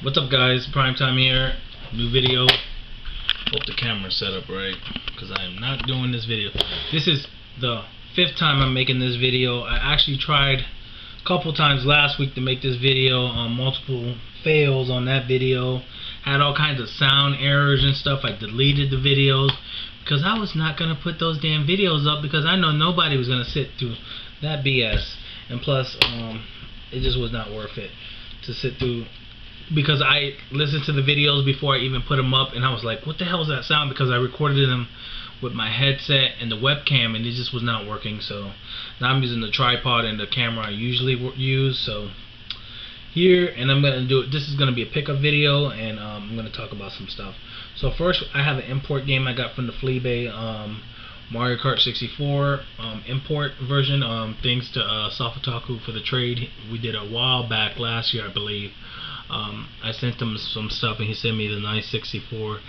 What's up, guys? Prime Time here. New video. Hope the camera's set up right, because I am not doing this video. This is the 5th time I'm making this video. I actually tried a couple times last week to make this video. Multiple fails on that video. Had all kinds of sound errors and stuff. I deleted the videos because I was not going to put those damn videos up, because I know nobody was going to sit through that BS. And plus, it just was not worth it to sit through, because I listened to the videos before I even put them up, and I was like, what the hell is that sound? Because I recorded them with my headset and the webcam, and it just was not working. So now I'm using the tripod and the camera I usually use. So here, and I'm gonna do it. This is gonna be a pickup video, and I'm gonna talk about some stuff. So first, I have an import game I got from the Fleabay, Mario Kart 64 import version. Thanks to Sofataku for the trade we did a while back, last year I believe. I sent him some stuff, and he sent me the nice 64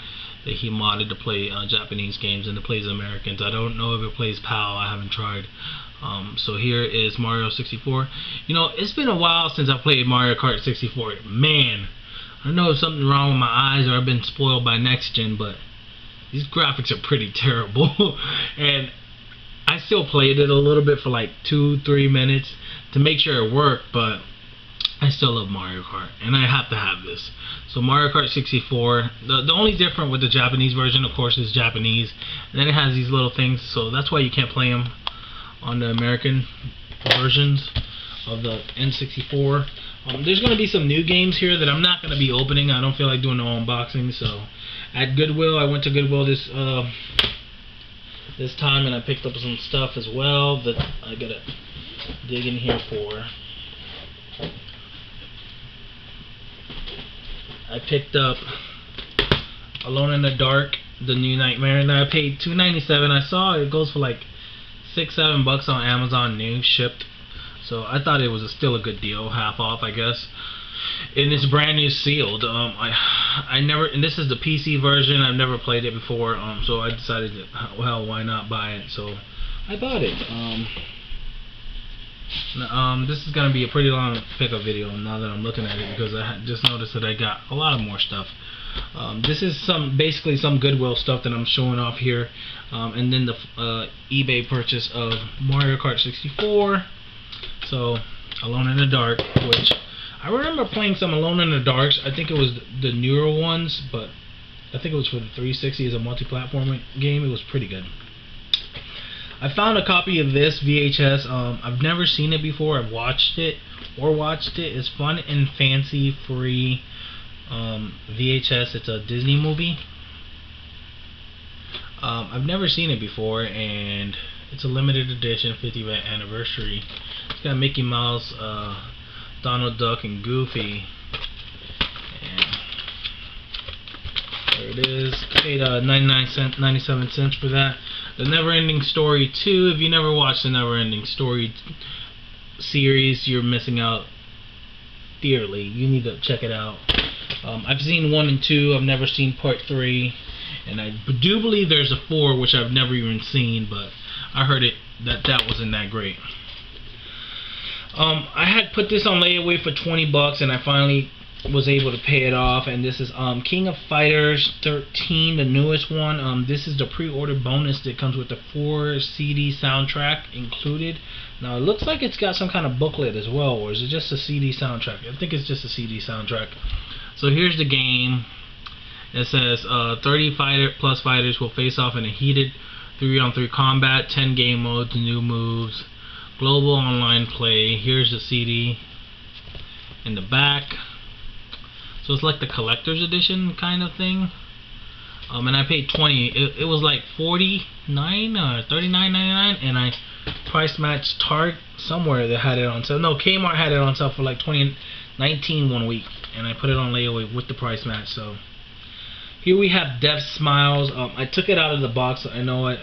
that he modded to play Japanese games, and it plays Americans. I don't know if it plays PAL. I haven't tried. So here is Mario 64. You know, it's been a while since I played Mario Kart 64. Man, I know there's something wrong with my eyes, or I've been spoiled by next gen, but these graphics are pretty terrible. And I still played it a little bit for like 2-3 minutes to make sure it worked, but I still love Mario Kart, and I have to have this. So Mario Kart 64, the only difference with the Japanese version, of course, is Japanese, and then it has these little things, so that's why you can't play them on the American versions of the N64. There's going to be some new games here that I'm not going to be opening. I don't feel like doing no unboxing. So at Goodwill, I went to Goodwill this time, and I picked up some stuff as well that I gotta dig in here for. I picked up Alone in the Dark, the new Nightmare, and I paid $2.97. I saw it goes for like $6-7 on Amazon, new, shipped. So I thought it was still a good deal, half off, I guess. And it's brand new, sealed. I never, and this is the PC version. I've never played it before, so I decided that, well, why not buy it? So I bought it. This is gonna be a pretty long pickup video now that I'm looking at it, because I just noticed that I got a lot of more stuff. This is basically some Goodwill stuff that I'm showing off here, and then the eBay purchase of Mario Kart 64. So Alone in the Dark, which I remember playing some Alone in the Darks. I think it was the newer ones, but I think it was for the 360 as a multi-platform game. It was pretty good. I found a copy of this VHS. I've never seen it before. I've watched it. It's fun and fancy free VHS. It's a Disney movie. I've never seen it before, and it's a limited edition 50th anniversary. It's got Mickey Mouse, Donald Duck, and Goofy. And there it is. I paid 97 cents for that. The Neverending Story 2. If you never watched the Neverending Story series, you're missing out dearly. You need to check it out. I've seen 1 and 2. I've never seen part 3, and I do believe there's a 4, which I've never even seen, but I heard that wasn't that great. I had put this on layaway for $20, and I finally was able to pay it off. And this is King of Fighters 13, the newest one. This is the pre-order bonus that comes with the 4 CD soundtrack included. Now it looks like it's got some kind of booklet as well, or is it just a CD soundtrack? I think it's just a CD soundtrack. So here's the game. It says 30 plus fighters will face off in a heated 3-on-3 combat, 10 game modes, new moves, global online play. Here's the CD in the back. So it's like the collector's edition kind of thing. And I paid $20. It was like $49 or $39.99, and I price matched Target somewhere that had it on sale. No, Kmart had it on sale for like $20.19 one week, and I put it on layaway with the price match. So here we have Death Smiles. I took it out of the box. I know I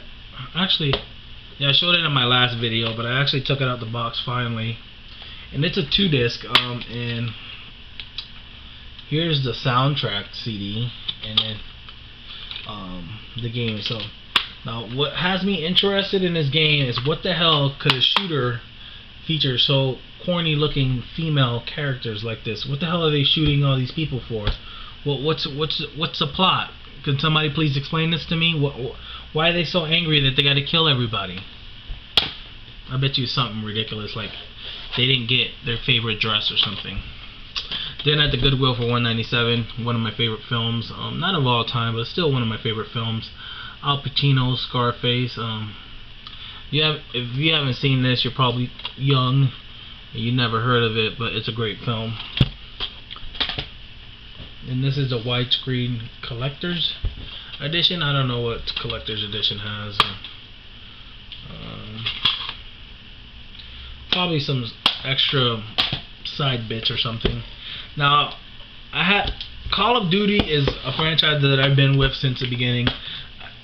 actually, yeah, I showed it in my last video, but I actually took it out of the box finally. And it's a 2-disc. And here's the soundtrack CD, and then the game. So now what has me interested in this game is, what the hell could a shooter feature so corny looking female characters like this? What the hell are they shooting all these people for? Well, what's the plot? Can somebody please explain this to me? Why are they so angry that they got to kill everybody? I bet you something ridiculous, like they didn't get their favorite dress or something. Then at the Goodwill for $1.97, one of my favorite films, not of all time, but still one of my favorite films. Al Pacino, Scarface. If you haven't seen this, you're probably young and you never heard of it, but it's a great film. And this is a widescreen collector's edition. I don't know what collector's edition has. Probably some extra side bits or something. Now, Call of Duty is a franchise that I've been with since the beginning.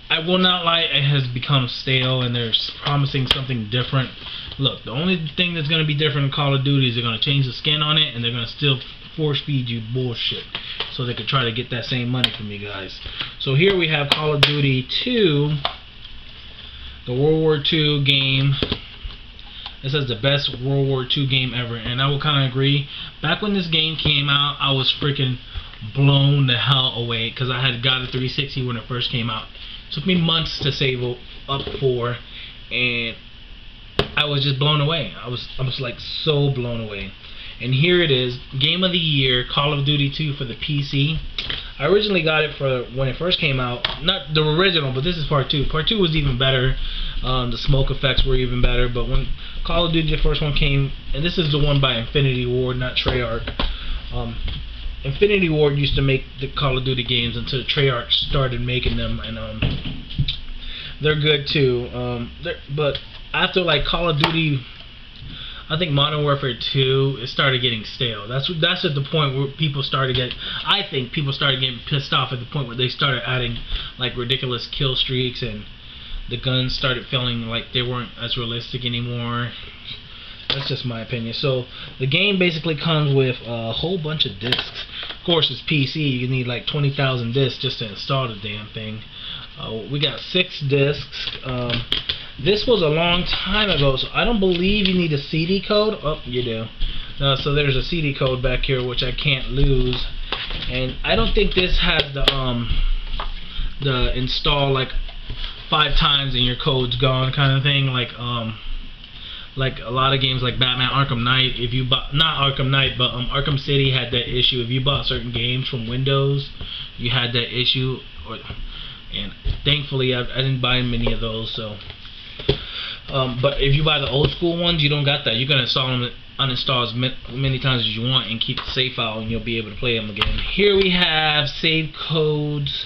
I will not lie, it has become stale and they're promising something different. Look, the only thing that's going to be different in Call of Duty is they're going to change the skin on it and they're going to still force feed you bullshit so they could try to get that same money from you guys. So here we have Call of Duty 2, the World War II game. This is the best World War II game ever, and I will kind of agree. Back when this game came out, I was freaking blown the hell away because I had got a 360 when it first came out. It took me months to save up for, and I was just blown away. I was like so blown away. And here it is, Game of the Year, Call of Duty 2 for the PC. I originally got it for when it first came out. Not the original, but this is part 2. Part 2 was even better. The smoke effects were even better. But when Call of Duty, the first one came, and this is the one by Infinity Ward, not Treyarch. Infinity Ward used to make the Call of Duty games until Treyarch started making them, and they're good too. But after like Call of Duty, I think Modern Warfare 2, it started getting stale. That's at the point where people started getting. I think people started getting pissed off at the point where they started adding like ridiculous kill streaks and the guns started feeling like they weren't as realistic anymore. That's just my opinion. So the game basically comes with a whole bunch of discs. Of course, it's PC. You need like 20,000 discs just to install the damn thing. We got 6 discs. This was a long time ago, so I don't believe you need a CD code. Oh, you do. So there's a CD code back here which I can't lose, and I don't think this has the install like 5 times and your code's gone kind of thing. Like a lot of games like Batman Arkham Knight. If you bought, not Arkham Knight, but Arkham City had that issue. If you bought certain games from Windows, you had that issue. And thankfully, I didn't buy many of those. So. But if you buy the old school ones, you don't got that. You can install them, uninstall as many times as you want, and keep the save file, and you'll be able to play them again. Here we have save codes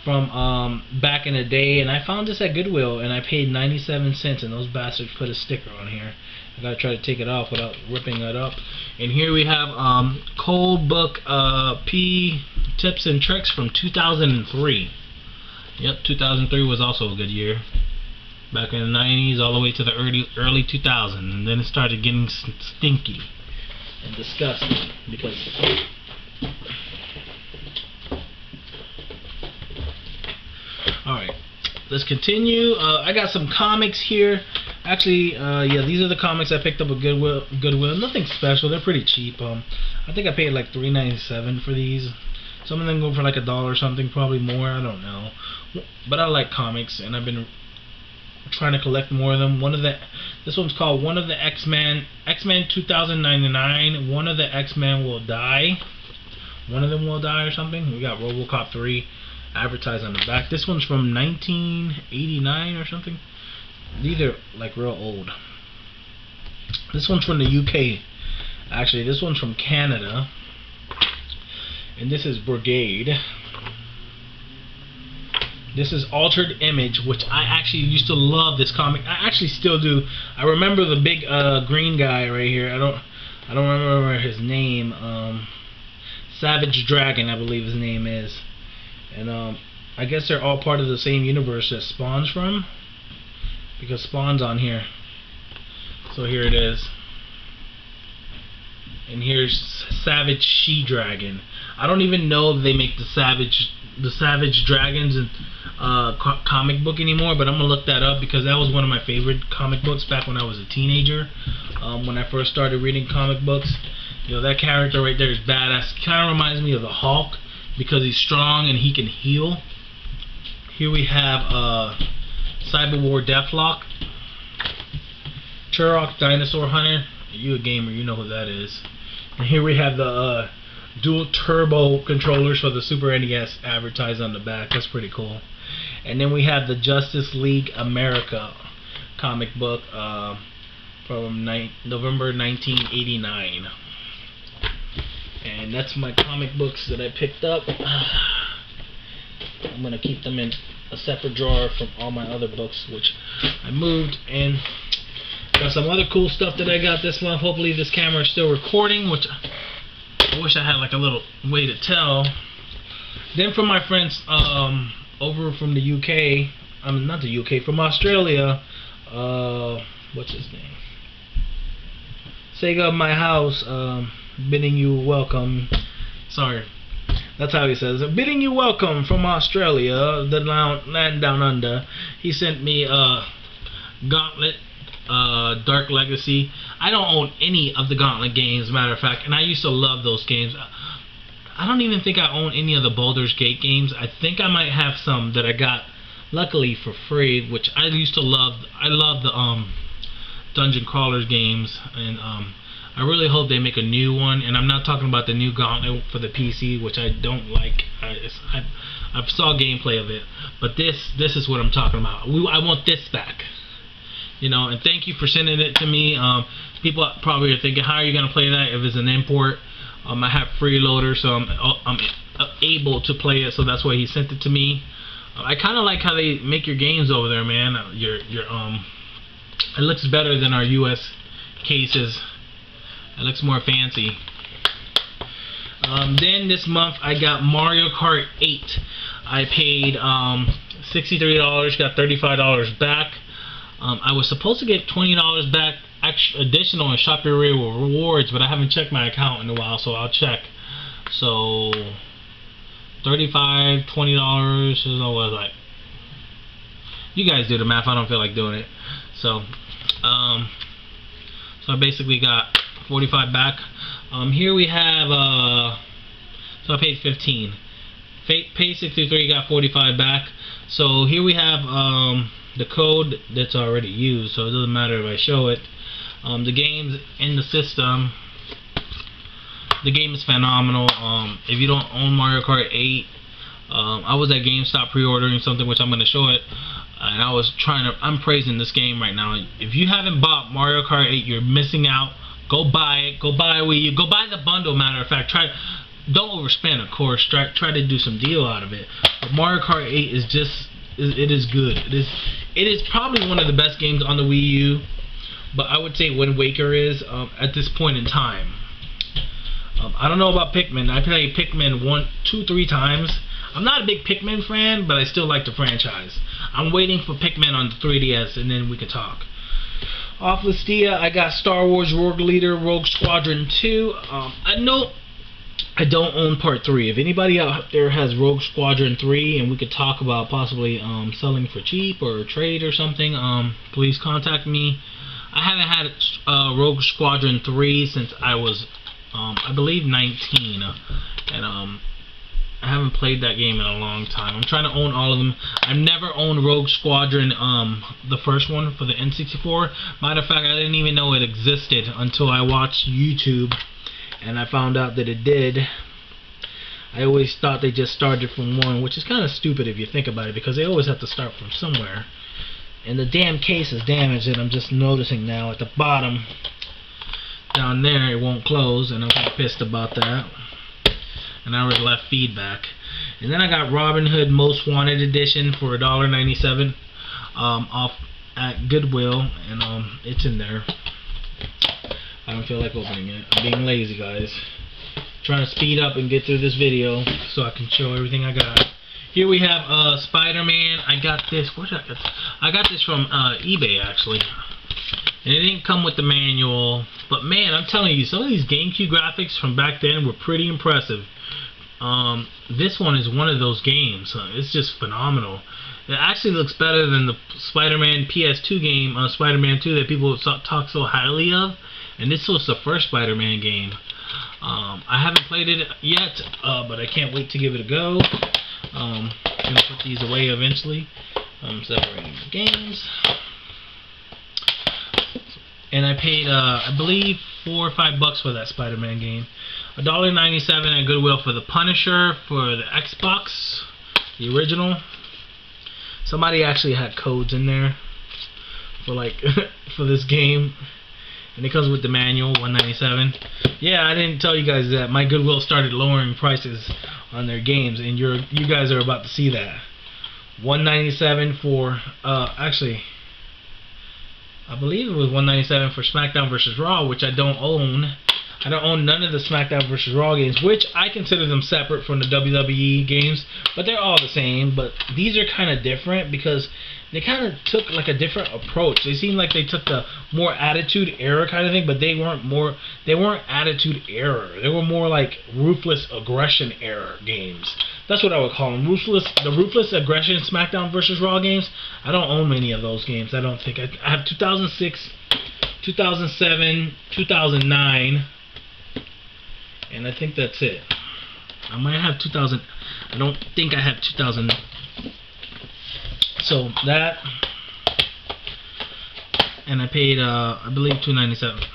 from back in the day, and I found this at Goodwill, and I paid 97 cents, and those bastards put a sticker on here. I gotta try to take it off without ripping it up. And here we have Code Book P Tips and Tricks from 2003. Yep, 2003 was also a good year. Back in the 90s all the way to the early 2000s, and then it started getting stinky and disgusting because alright, let's continue. I got some comics here. Actually, yeah, these are the comics I picked up at Goodwill. Nothing special, they're pretty cheap. I think I paid like $3.97 for these. Some of them go for like $1 or something, probably more, I don't know. But I like comics, and I've been trying to collect more of them. This one's called One of the X-Men 2099. One of the X-Men will die. One of them will die or something. We got RoboCop 3 advertised on the back. This one's from 1989 or something. These are like real old. This one's from the UK. Actually, this one's from Canada. And this is Brigade. This is Altered Image, which I actually used to love this comic. I actually still do. I remember the big green guy right here. I don't remember his name. Savage Dragon, I believe his name is. And I guess they're all part of the same universe that Spawn's from, because Spawn's on here. So here it is. And here's Savage She-Dragon. I don't even know if they make the Savage Dragons and comic book anymore, but I'm gonna look that up because that was one of my favorite comic books back when I was a teenager. when I first started reading comic books. You know, that character right there is badass. Kind of reminds me of the Hulk because he's strong and he can heal. Here we have Cyber War Deathlock, Turok Dinosaur Hunter. You a gamer, you know who that is. And here we have the dual turbo controllers for the Super NES advertised on the back. That's pretty cool. And then we have the Justice League America comic book from November 1989. And that's my comic books that I picked up. I'm going to keep them in a separate drawer from all my other books, which I moved. And got some other cool stuff that I got this month. Hopefully this camera is still recording, which I wish I had like a little way to tell. Then from my friends over from the UK, not the UK, from Australia, what's his name? Sega My House, bidding you welcome. Sorry, that's how he says it. Bidding you welcome from Australia, the land down under. He sent me Gauntlet, Dark Legacy. I don't own any of the Gauntlet games, matter of fact, and I used to love those games. I don't even think I own any of the Baldur's Gate games. I think I might have some that I got luckily for free, which I used to love. I love the Dungeon Crawlers games, and I really hope they make a new one. And I'm not talking about the new Gauntlet for the PC, which I don't like. I saw gameplay of it, but this is what I'm talking about. I want this back. You know, and thank you for sending it to me. People probably are thinking, how are you gonna play that if it's an import? I have Freeloader, so I'm able to play it. So that's why he sent it to me. I kind of like how they make your games over there, man. It looks better than our U.S. cases. It looks more fancy. Then this month I got Mario Kart 8. I paid $63, got $35 back. I was supposed to get $20 back additional in Shop Your Rewards, but I haven't checked my account in a while, so I'll check. So $35, $20, what was like? You guys do the math. I don't feel like doing it. So so I basically got 45 back. Here we have so I paid 15. Paid 63, got 45 back. So here we have the code that's already used, so it doesn't matter if I show it. The game's in the system. The game is phenomenal. If you don't own Mario Kart 8, I was at GameStop pre-ordering something, which I'm going to show it, and I'm praising this game right now. If you haven't bought Mario Kart 8, you're missing out. Go buy it. Go buy Wii U. Go buy the bundle, matter of fact. Don't overspend, of course. Try to do some deal out of it. But Mario Kart 8 is just, it is good. It is probably one of the best games on the Wii U, but I would say Wind Waker is at this point in time. I don't know about Pikmin. I played Pikmin 1, 2, 3 times. I'm not a big Pikmin fan, but I still like the franchise. I'm waiting for Pikmin on the 3DS, and then we can talk. Off Listia, I got Star Wars Rogue Leader, Rogue Squadron 2. I know I don't own Part 3. If anybody out there has Rogue Squadron 3 and we could talk about possibly selling for cheap or trade or something, please contact me. I haven't had Rogue Squadron 3 since I was, I believe, 19. And I haven't played that game in a long time. I'm trying to own all of them. I've never owned Rogue Squadron, the first one for the N64. Matter of fact, I didn't even know it existed until I watched YouTube, and I found out that it did. I always thought they just started from 1, which is kind of stupid if you think about it, because they always have to start from somewhere. And the damn case is damaged, and I'm just noticing now at the bottom down there it won't close, and I'm kind of pissed about that. And I already left feedback. And then I got Robin Hood Most Wanted Edition for $1.97 off at Goodwill, and it's in there. I don't feel like opening it. I'm being lazy, guys. Trying to speed up and get through this video so I can show everything I got. Here we have Spider-Man. I got this. Where did I get this? I got this from eBay, actually. And it didn't come with the manual. But man, I'm telling you, some of these GameCube graphics from back then were pretty impressive. This one is one of those games. It's just phenomenal. It actually looks better than the Spider-Man PS2 game, Spider-Man 2, that people talk so highly of. And this was the first Spider-Man game. I haven't played it yet, but I can't wait to give it a go. I'm gonna put these away eventually. I'm separating the games. And I paid, I believe, $4 or $5 for that Spider-Man game. $1.97 at Goodwill for the Punisher for the Xbox, the original. Somebody actually had codes in there for like for this game, and it comes with the manual. $1.97. Yeah, I didn't tell you guys that my Goodwill started lowering prices on their games, and you guys are about to see that. $1.97 for actually, I believe it was $1.97 for SmackDown vs. Raw, which I don't own. I don't own none of the SmackDown vs. Raw games, which I consider them separate from the WWE games, but they're all the same. But these are kind of different because they kind of took like a different approach. They seemed like they took the more Attitude Era kind of thing, but they weren't Attitude Era. They were more like Ruthless Aggression Era games. That's what I would call them. The Ruthless Aggression SmackDown vs. Raw games. I don't own many of those games. I don't think I have 2006, 2007, 2009. And I think that's it. I might have 2000. I don't think I have 2000. So that, and I paid I believe $2.97.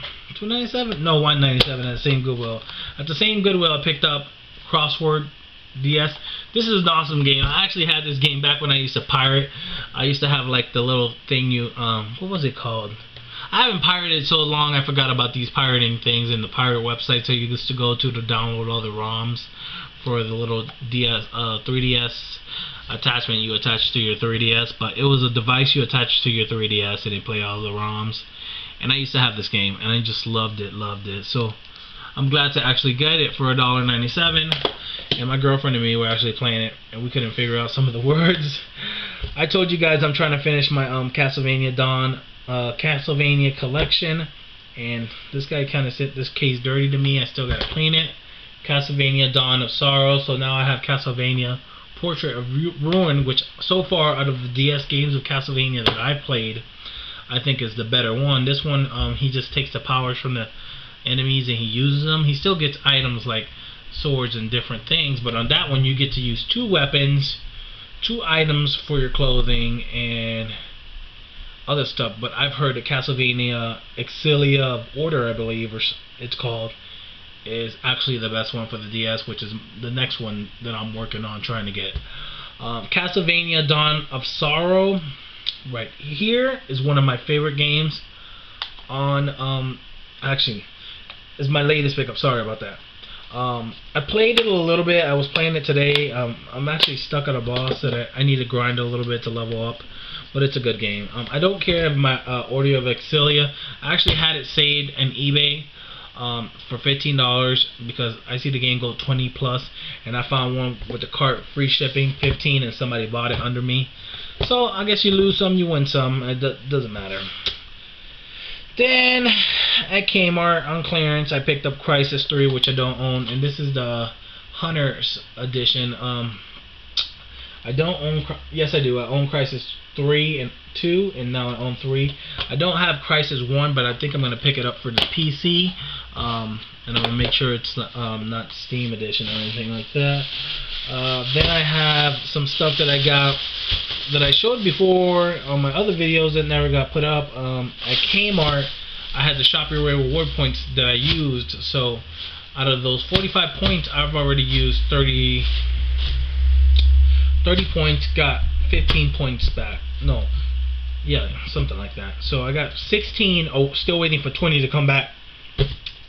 $2.97? No, $1.97 at the same Goodwill. At the same Goodwill, I picked up Crossword DS. This is an awesome game. I actually had this game back when I used to pirate. I used to have like the little thing what was it called? I haven't pirated so long, I forgot about these pirating things in the pirate websites I used to go to download all the ROMs for the little 3DS attachment you attach to your 3DS. But it was a device you attach to your 3DS and it play all the ROMs. And I used to have this game and I just loved it. So I'm glad to actually get it for $1.97. And my girlfriend and me were actually playing it and we couldn't figure out some of the words. I told you guys I'm trying to finish my Castlevania Dawn Castlevania collection, and this guy kind of sent this case dirty to me. I still gotta clean it. Castlevania Dawn of Sorrow. So now I have Castlevania Portrait of Ruin, which so far out of the DS games of Castlevania that I played, I think is the better one. This one, he just takes the powers from the enemies and he uses them. He still gets items like swords and different things, but on that one you get to use 2 weapons, 2 items for your clothing, and other stuff. But I've heard that Castlevania Exilia of Order, I believe, or it's called, is actually the best one for the DS, which is the next one that I'm working on trying to get. Castlevania Dawn of Sorrow right here is one of my favorite games on actually is my latest pickup. Sorry about that. I played it a little bit. I was playing it today. I'm actually stuck on a boss that I need to grind a little bit to level up, but it's a good game. I don't care if my Order of Exilia. I actually had it saved on eBay for $15 because I see the game go 20 plus, and I found one with the cart free shipping, 15, and somebody bought it under me. So I guess you lose some, you win some. It doesn't matter. Then at Kmart on clearance, I picked up Crysis 3, which I don't own, and this is the Hunter's edition. I don't own. Yes, I do. I own Crysis 3 and 2, and now I own 3. I don't have Crysis 1, but I think I'm gonna pick it up for the PC, and I'm gonna make sure it's not Steam edition or anything like that. Then I have some stuff that I got that I showed before on my other videos that never got put up. At Kmart, I had the Shop Your Way reward points that I used. So out of those 45 points, I've already used 30 points, got 15 points back. No, yeah, something like that. So I got 16. Oh, still waiting for 20 to come back.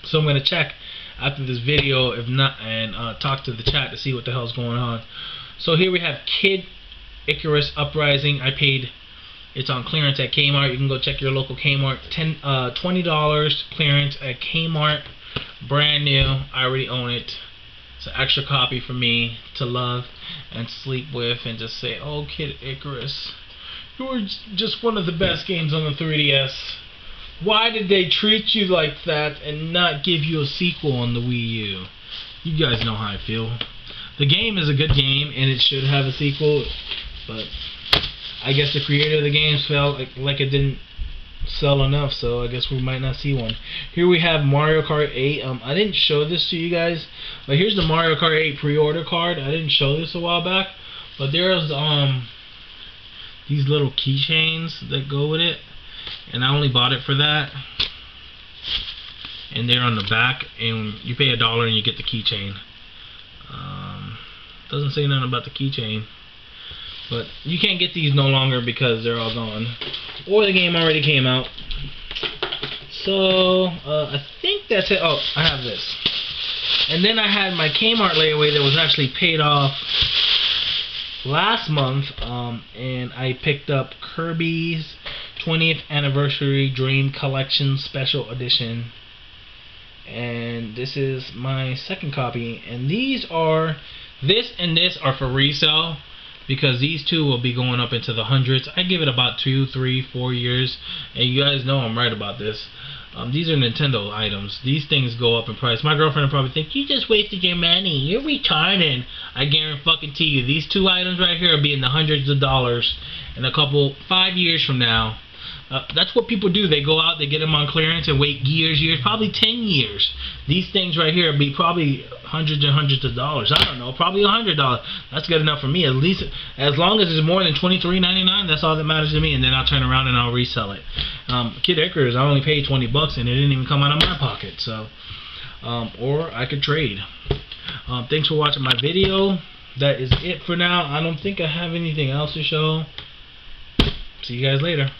So I'm gonna check after this video, if not, and talk to the chat to see what the hell's going on. So here we have Kid Icarus Uprising. I paid, it's on clearance at Kmart. You can go check your local Kmart. $20 clearance at Kmart, brand new. I already own it. It's an extra copy for me to love and sleep with and just say, oh, Kid Icarus, you were just one of the best games on the 3DS. Why did they treat you like that and not give you a sequel on the Wii U? You guys know how I feel. The game is a good game, and it should have a sequel, but I guess the creator of the games felt like it didn't sell enough, so I guess we might not see one. Here we have Mario Kart 8. I didn't show this to you guys, but here's the Mario Kart 8 pre-order card. I didn't show this a while back, but there's these little keychains that go with it, and I only bought it for that. And they're on the back, and you pay $1 and you get the keychain. Doesn't say nothing about the keychain, but you can't get these no longer because they're all gone, or the game already came out. So I think that's it. Oh, I have this, and then I had my Kmart layaway that was actually paid off last month, and I picked up Kirby's 20th Anniversary Dream Collection Special Edition. And this is my second copy, and this and this are for resale, because these two will be going up into the hundreds. I give it about 2, 3, 4 years, and you guys know I'm right about this. These are Nintendo items. These things go up in price. My girlfriend will probably think, you just wasted your money, you're retarded. I guarantee you, these two items right here will be in the hundreds of dollars in a couple, 5 years from now. That's what people do. They go out, they get them on clearance, and wait years, probably 10 years. These things right here be probably hundreds and hundreds of dollars. I don't know, probably $100. That's good enough for me. At least, as long as it's more than $23.99, that's all that matters to me. And then I'll turn around and I'll resell it. Kid Icarus, I only paid $20, and it didn't even come out of my pocket. So, or I could trade. Thanks for watching my video. That is it for now. I don't think I have anything else to show. See you guys later.